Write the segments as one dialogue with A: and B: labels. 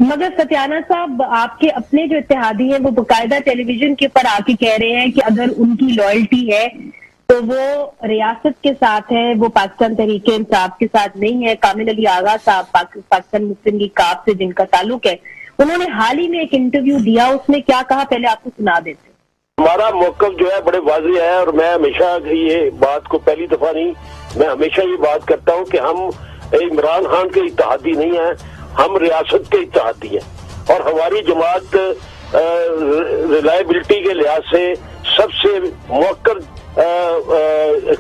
A: مگر ستیانہ صاحب، آپ کے اپنے جو اتحادی ہیں وہ باقاعدہ ٹیلی ویژن کے اوپر آ کے کہہ رہے ہیں کہ اگر ان کی لائلٹی ہے تو وہ ریاست کے ساتھ ہے، وہ پاکستان تحریک انصاف کے ساتھ نہیں ہے۔ کامل علی آغا صاحب پاکستان مسلم لیگ کاف سے جن کا تعلق ہے، انہوں نے حال ہی میں ایک انٹرویو دیا، اس میں کیا کہا پہلے آپ کو سنا دیتے۔
B: ہمارا موقف جو ہے بڑے واضح ہے، اور میں ہمیشہ یہ بات کو پہلی دفعہ نہیں، میں ہمیشہ یہ بات کرتا ہوں کہ ہم عمران خان کے اتحادی نہیں ہیں، ہم ریاست کے اتحادی ہیں، اور ہماری جماعت ریلائبلٹی کے لحاظ سے سب سے موقر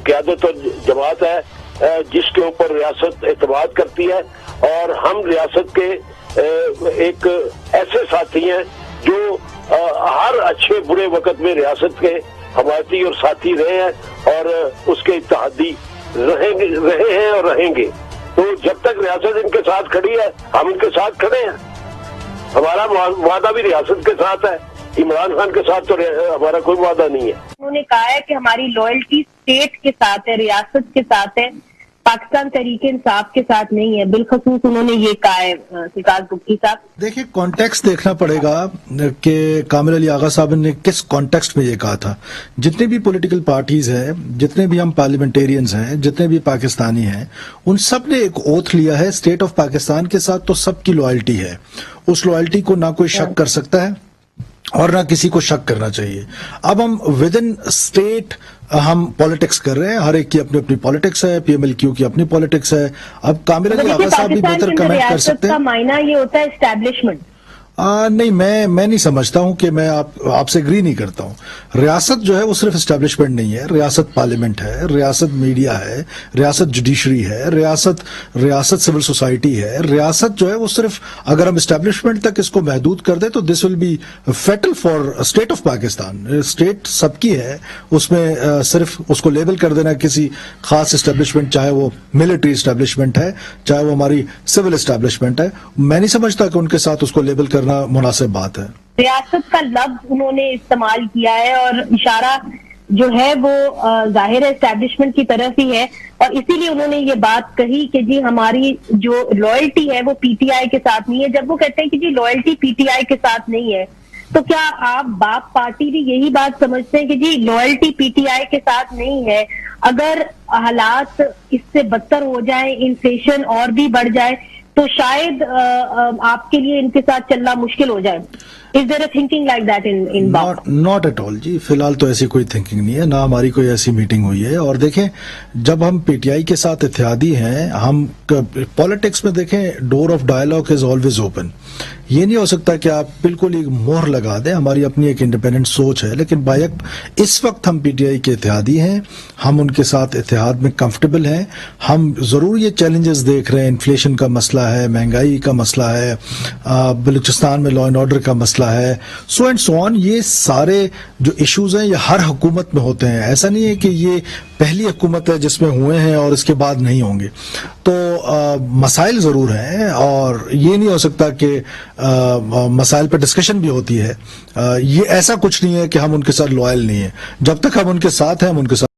B: قیادت اور جماعت ہے جس کے اوپر ریاست اعتماد کرتی ہے، اور ہم ریاست کے ایک ایسے ساتھی ہیں جو ہر اچھے برے وقت میں ریاست کے حمایتی اور ساتھی رہے ہیں اور اس کے اتحادی رہے ہیں اور رہیں گے۔ تو جب تک ریاست ان کے ساتھ کھڑی ہے ہم ان کے ساتھ کھڑے ہیں، ہمارا وعدہ بھی ریاست کے ساتھ ہے، عمران خان کے ساتھ تو ہمارا کوئی وعدہ نہیں ہے۔
A: انہوں نے کہا ہے کہ ہماری لائلٹی اسٹیٹ کے ساتھ ہے، ریاست کے ساتھ ہے، پاکستان تحریک انصاف کے ساتھ نہیں ہے۔ بالخصوص انہوں نے یہ کہا ہے سرکار بگٹی صاحب۔
C: دیکھیں کانٹیکسٹ دیکھنا پڑے گا کہ کامل علی آغا صاحب نے کس کانٹیکسٹ میں یہ کہا تھا۔ جتنے بھی پولیٹیکل پارٹیز ہیں، جتنے بھی ہم پارلیمنٹیرینز ہیں، جتنے بھی پاکستانی ہیں، ان سب نے ایک اوتھ لیا ہے اسٹیٹ آف پاکستان کے ساتھ، تو سب کی لائلٹی ہے۔ اس لائلٹی کو نہ کوئی شک کر سکتا ہے اور نہ کسی کو شک کرنا چاہیے۔ اب ہم ود ان اسٹیٹ ہم پالیٹکس کر رہے ہیں، ہر ایک کی اپنی اپنی پالیٹکس ہے، پی ایم ایل کیو کی اپنی پالیٹکس ہے۔ اب کامل علی آغا صاحب بھی بہتر کمنٹ کر سکتے ہیں۔
A: کا معنی یہ ہوتا ہے اسٹیبلشمنٹ۔
C: نہیں، میں نہیں سمجھتا ہوں کہ میں آپ سے اگری نہیں کرتا ہوں۔ ریاست جو ہے وہ صرف اسٹیبلشمنٹ نہیں ہے، ریاست پارلیمنٹ ہے، ریاست میڈیا ہے، ریاست جوڈیشری ہے، ریاست سول سوسائٹی ہے۔ ریاست جو ہے وہ صرف اگر ہم اسٹیبلشمنٹ تک اس کو محدود کر دیں تو this will be fatal for state of Pakistan. State سب کی ہے، اس میں صرف اس کو لیبل کر دینا کسی خاص اسٹیبلشمنٹ، چاہے وہ ملٹری اسٹیبلشمنٹ ہے، چاہے وہ ہماری سول اسٹیبلشمنٹ ہے، میں نہیں سمجھتا کہ ان کے ساتھ اس کو لیبل کرنا مناسب بات ہے۔
A: ریاست کا لفظ انہوں نے استعمال کیا ہے اور اشارہ جو ہے وہ ظاہر ہے اسٹیبلشمنٹ کی طرف ہی ہے، اور اسی لیے انہوں نے یہ بات کہی کہ جی ہماری جو لائلٹی ہے وہ پی ٹی آئی کے ساتھ نہیں ہے۔ جب وہ کہتے ہیں کہ جی لائلٹی پی ٹی آئی کے ساتھ نہیں ہے، تو کیا آپ باپ پارٹی بھی یہی بات سمجھتے ہیں کہ جی لائلٹی پی ٹی آئی کے ساتھ نہیں ہے؟ اگر حالات اس سے بدتر ہو جائیں، انفلیشن اور بھی بڑھ جائے، تو شاید آپ کے لیے ان کے ساتھ چلنا مشکل ہو جائے۔ Is there a thinking like that in BAP?
C: Not at all جی، فی الحال تو ایسی کوئی تھنکنگ نہیں ہے، نہ ہماری کوئی ایسی میٹنگ ہوئی ہے۔ اور دیکھیں جب ہم پی ٹی آئی کے ساتھ اتحادی ہیں، ہم پالیٹکس میں دیکھیں ڈور of dialogue is always open. یہ نہیں ہو سکتا کہ آپ بالکل ایک مہر لگا دیں، ہماری اپنی ایک انڈیپینڈنٹ سوچ ہے، لیکن بائک اس وقت ہم پی ٹی آئی کے اتحادی ہیں، ہم ان کے ساتھ اتحاد میں کمفرٹیبل ہیں۔ ہم ضرور یہ چیلنجز دیکھ رہے ہیں، انفلیشن کا مسئلہ ہے، مہنگائی کا مسئلہ ہے، بلوچستان میں لا اینڈ آرڈر کا مسئلہ ہے، سو اینڈ سو آن۔ یہ سارے جو ایشوز ہیں یہ ہر حکومت میں ہوتے ہیں، ایسا نہیں ہے کہ یہ پہلی حکومت ہے جس میں ہوئے ہیں اور اس کے بعد نہیں ہوں گے۔ تو مسائل ضرور ہیں، اور یہ نہیں ہو سکتا کہ مسائل پہ ڈسکشن بھی ہوتی ہے۔ یہ ایسا کچھ نہیں ہے کہ ہم ان کے ساتھ لوائل نہیں ہیں، جب تک ہم ان کے ساتھ ہیں ہم ان کے ساتھ